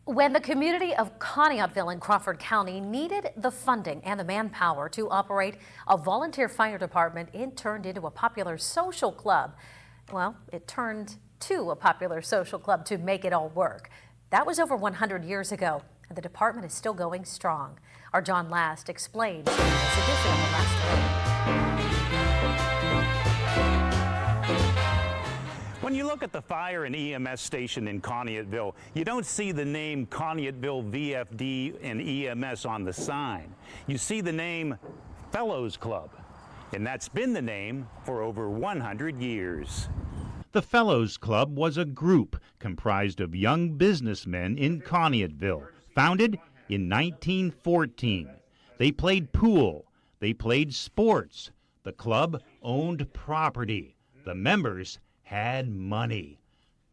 When the community of Conneautville in Crawford County needed the funding and the manpower to operate a volunteer fire department, it turned into a popular social club. Well, it turned to a popular social club to make it all work. That was over 100 years ago, and the department is still going strong. Our John Last explains in this edition of The Last Word. When you look at the fire and EMS station in Conneautville, you don't see the name Conneautville VFD and EMS on the sign. You see the name Fellows Club, and that's been the name for over 100 years. The Fellows Club was a group comprised of young businessmen in Conneautville, founded in 1914. They played pool, they played sports. The club owned property. The members had money.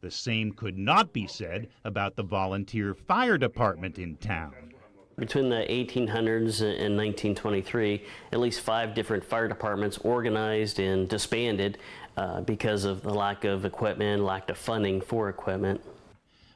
The same could not be said about the volunteer fire department in town. Between the 1800s and 1923, at least 5 different fire departments organized and disbanded because of the lack of equipment, lack of funding for equipment.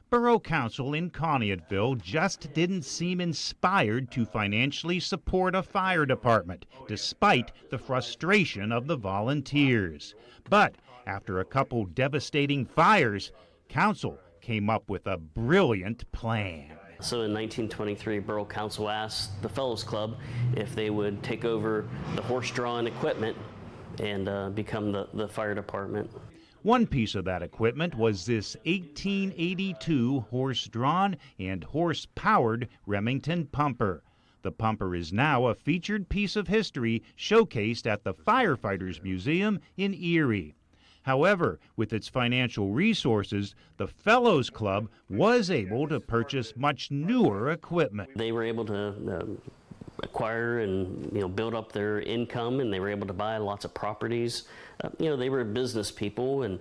Borough Council in Conneautville just didn't seem inspired to financially support a fire department, despite the frustration of the volunteers. But after a couple devastating fires, Council came up with a brilliant plan. So in 1923, Borough Council asked the Fellows Club if they would take over the horse-drawn equipment and become the fire department. One piece of that equipment was this 1882 horse-drawn and horse-powered Remington pumper. The pumper is now a featured piece of history showcased at the Firefighters Museum in Erie. However, with its financial resources, the Fellows Club was able to purchase much newer equipment. They were able to acquire and build up their income, and they were able to buy lots of properties. They were business people and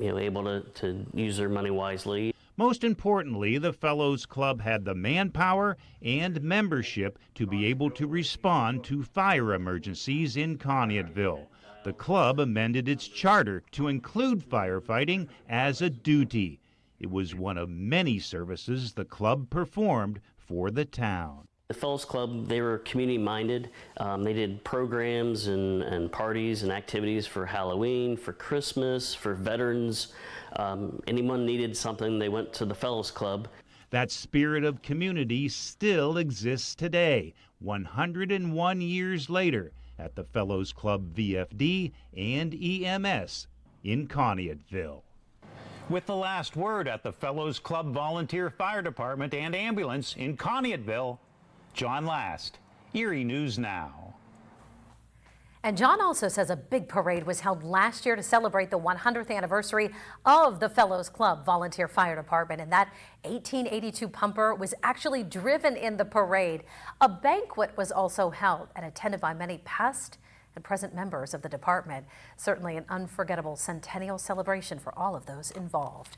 able to use their money wisely. Most importantly, the Fellows Club had the manpower and membership to be able to respond to fire emergencies in Conneautville. The club amended its charter to include firefighting as a duty. It was one of many services the club performed for the town. The Fellows Club, they were community-minded. They did programs and parties and activities for Halloween, for Christmas, for veterans. Anyone needed something, they went to the Fellows Club. That spirit of community still exists today, 101 years later, at the Fellows Club VFD and EMS in Conneautville. With the last word at the Fellows Club Volunteer Fire Department and Ambulance in Conneautville, John Last, Erie News Now. And John also says a big parade was held last year to celebrate the 100th anniversary of the Fellows Club Volunteer Fire Department. And that 1882 pumper was actually driven in the parade. A banquet was also held and attended by many past and present members of the department. Certainly an unforgettable centennial celebration for all of those involved.